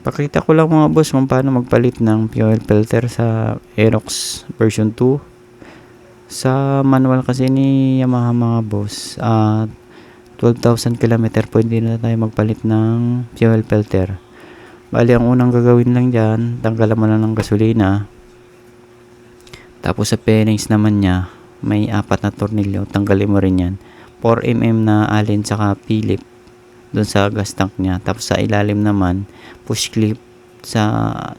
Pakita ko lang mga boss kung paano magpalit ng fuel filter sa Aerox version 2. Sa manual kasi ni Yamaha mga boss, 12,000 km pwede na tayo magpalit ng fuel filter. Bali, ang unang gagawin lang dyan, tanggalan mo lang ng gasolina. Tapos sa fairings naman niya, may 4 na tornilyo, tanggalin mo rin yan. 4mm na alin saka Philip doon sa gas tank niya. Tapos sa ilalim naman, push clip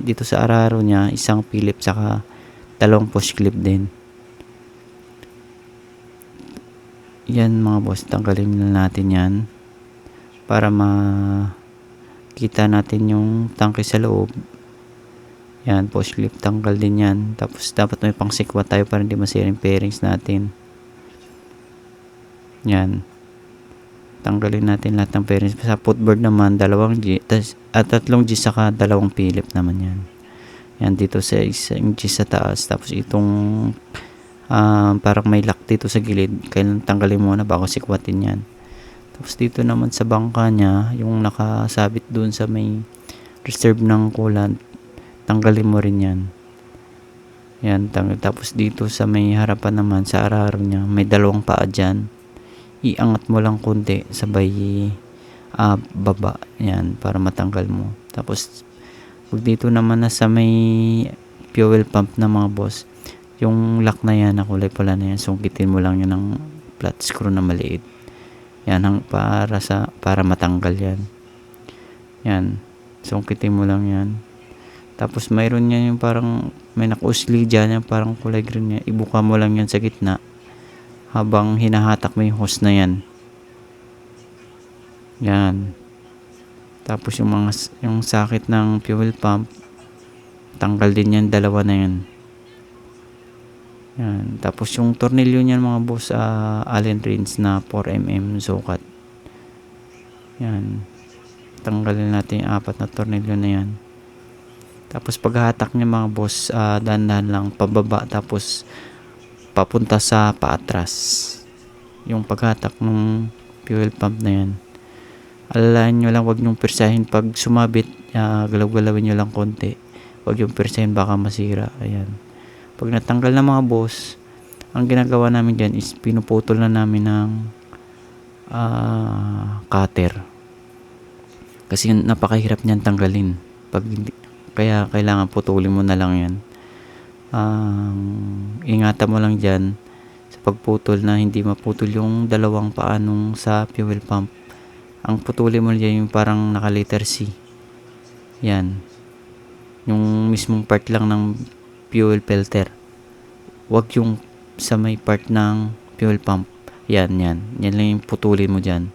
dito sa araro niya, isang Philip saka 2 push clip din. Yan mga boss, tanggalin na natin yan para makita natin yung tangke sa loob. Yan, push clip, tanggal din yan. Tapos dapat may pangsikwa tayo para hindi masira yung fairings natin. Yan, tanggalin natin lahat ng fairings. Sa footboard naman 2G at 3G saka 2 Philip naman yan. Yan, dito sa isang G sa taas. Tapos itong parang may lock dito sa gilid, kailangan tanggalin muna bago sikwatin yan. Tapos dito naman sa bangka niya, yung nakasabit dun sa may reserve ng coolant, tanggalin mo rin yan. Yan, tapos dito sa may harapan naman sa araro niya, may 2 paa dyan, iangat mo lang konti sabay baba, yan, para matanggal mo. Tapos pag dito naman na sa may fuel pump na mga boss, yung lock na yan na kulay pula na yan, sungkitin mo lang yan ng flat screw na maliit. Yan, para matanggal yan. Yan, sungkitin mo lang yan. Tapos mayroon yan yung parang may nakausli dyan, yung parang kulay green yan. Ibuka mo lang yan sa gitna habang hinahatak mo yung hose na yan. Yan. Tapos yung sakit ng fuel pump, tanggal din yan, 2 na yan. Yan. Tapos yung tornilyo niyan mga boss, Allen wrench na 4mm sukat. Yan. Tanggalin natin yung 4 na tornilyo na yan. Tapos paghahatak niya mga boss, dahan-dahan lang pababa tapos papunta sa paatras. Yung paghatak ng fuel pump na yan. Alalahan nyo lang, wag nyong persahin pag sumabit, galaw-galawin nyo lang konti. Wag yung persahin, baka masira. Ayan. Pag natanggal na mga boss, ang ginagawa namin dyan is pinuputol na namin ng cutter. Kasi napakahirap niyan tanggalin. Kaya kailangan putulin mo na lang yan. Ingatan mo lang dyan sa pagputol na hindi maputol yung 2 paanong sa fuel pump. Ang putulin mo dyan yung parang naka letter C. Yan. Yung mismong part lang ng fuel filter. Wag yung sa may part ng fuel pump. Yan lang yung putulin mo dyan.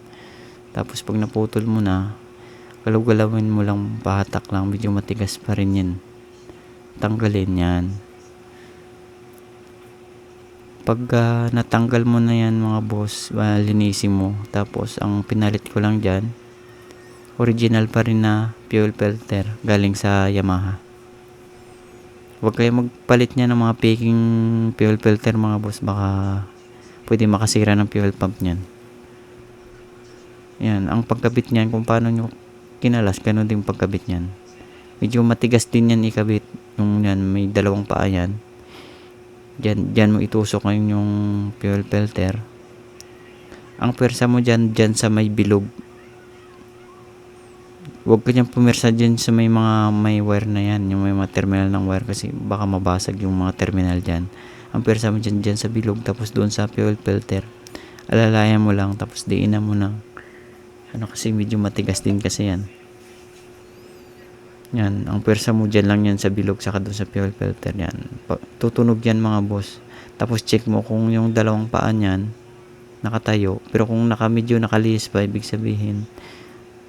Tapos pag naputol mo na, galaw-galawin mo lang, pahatak lang, medyo matigas pa rin yan. Tanggalin yan. Pag natanggal mo na yan mga boss, linisin mo. Tapos ang pinalit ko lang dyan, original pa rin na fuel filter galing sa Yamaha. Huwag kayo magpalit niya ng mga faking fuel filter mga boss, baka pwede makasira ng fuel pump niyan. Yan, ang pagkabit niyan, kung paano nyo kinalas, ganun din pagkabit niyan. Medyo matigas din yan ikabit. Yung yan, may 2 paa yan. Diyan mo itusok ngayon yung fuel filter. Ang pwersa mo dyan sa may bilog. Huwag ka dyan pumirsa dyan sa may wire na yan, yung may mga terminal ng wire, kasi baka mabasag yung mga terminal dyan. Ang pwersa mo dyan sa bilog, tapos doon sa fuel filter. Alalayan mo lang, tapos diinan mo ng kasi medyo matigas din kasi yan. Yan, ang pwersa mo dyan lang yan sa bilog, saka doon sa fuel filter yan. Tutunog yan mga boss. Tapos check mo kung yung 2 paa yan nakatayo, pero kung medyo nakalihis pa, ibig sabihin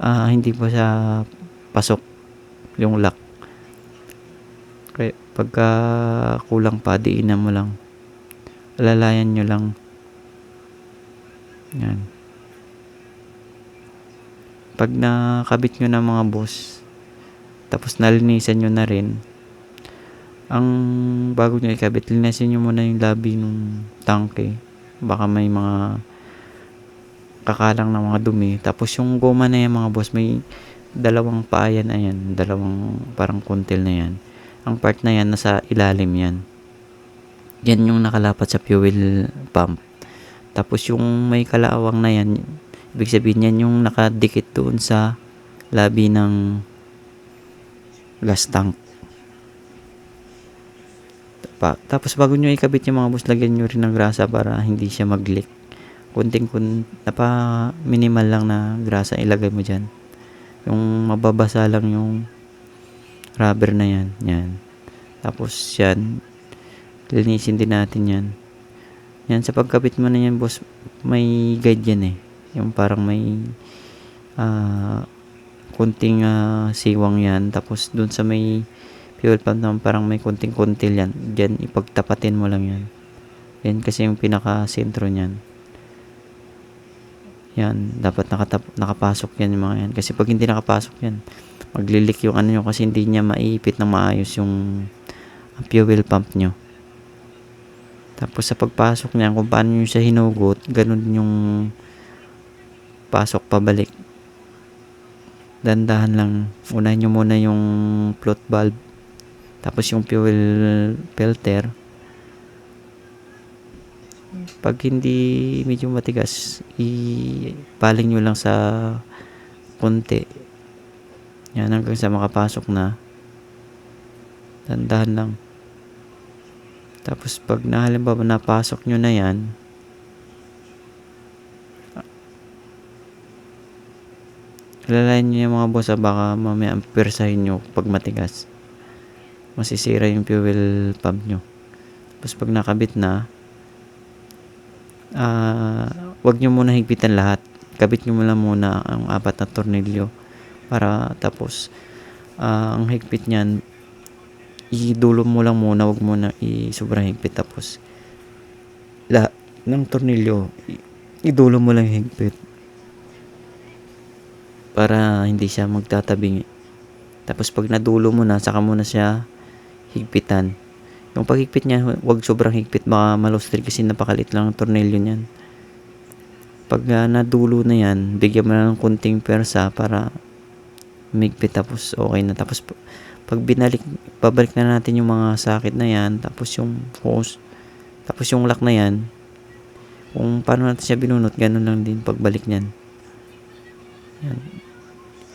hindi pa siya pasok yung lock. Kaya pagka kulang pa, diinan mo lang, alalayan nyo lang. Yan. Pag nakabit nyo na mga boss, tapos nalinisan nyo na rin, ang bago nyo ikabit, linisin nyo muna yung labi ng tangke. Baka may mga kakalang ng mga dumi. Tapos yung goma na yan mga boss, may dalawang paa yan, ayan, dalawang parang kuntil na yan. Ang part na yan, nasa ilalim yan. Yan yung nakalapat sa fuel pump. Tapos yung may kalawang na yan, ibig sabihin yan yung nakadikit doon sa labi ng gas tank. Tapos bago nyo ikabit yung mga boss, lagyan nyo rin ng grasa para hindi siya mag-leak. Minimal lang na grasa ilagay mo dyan. Yung mababasa lang yung rubber na yan. Yan. Tapos yan, linisin din natin yan. Yan, sa pagkabit mo na yan boss, may guide yan eh. Yung parang may kunting siwang yan. Tapos dun sa may fuel pump naman parang may kunting kuntil yan. Diyan ipagtapatin mo lang yan. Yan kasi yung pinaka sentro niyan. Yan, dapat nakapasok yan yung mga yan. Kasi pag hindi nakapasok yan, maglilik yung ano nyo kasi hindi niya maiipit ng maayos yung fuel pump nyo. Tapos sa pagpasok niya, kung paano nyo siya hinugot, ganun yung pasok pabalik. Dandahan lang. Unahin nyo muna yung float valve. Tapos yung fuel filter. Pag hindi medyo matigas, ipaling nyo lang sa konti. Yan, hanggang sa makapasok na. Dandahan lang. Tapos pag halimbawa napasok nyo na yan, alalayan nyo yung mga boss, baka mamaya persahin nyo pag matigas. Masisira yung fuel pump nyo. Tapos pag nakabit na, wag nyo muna higpitan lahat. Kabit nyo muna ang 4 na tornilyo. Para tapos, ang higpit nyan, idulo mo lang muna, wag mo na sobrang higpit. Tapos lahat ng tornilyo idulo mo lang higpit para hindi siya magtatabingi. Tapos pag nadulo mo na, saka mo na siya higpitan. Yung paghigpit niya, wag sobrang higpit, baka malustri kasi napakalit lang ang tornilyo niyan. Pag nadulo na yan, bigyan mo na ng kunting persa para higpit, tapos okay na. Tapos pag babalik na natin yung mga sakit na yan, tapos yung hose, tapos yung lock na yan, kung paano natin siya binunot, ganun lang din pagbalik niyan. Yan.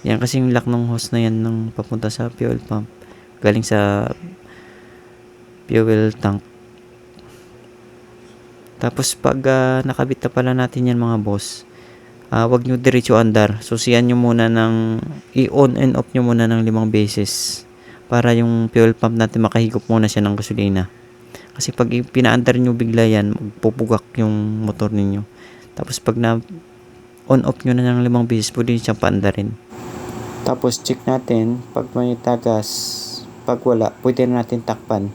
Yan kasi yung lock ng hose na yan ng papunta sa fuel pump, galing sa fuel tank. Tapos pag nakabit na pala natin yan mga boss, wag nyo diretso andar. Susiyan nyo muna i-on and off nyo muna ng 5 beses para yung fuel pump natin makahigop muna siya ng gasolina. Kasi pag pinaandar nyo bigla yan, magpupugak yung motor ninyo. Tapos pag na on off nyo na ng 5 beses, pwede siyang paandarin. Tapos check natin pag may tagas. Pag wala, pwede natin takpan.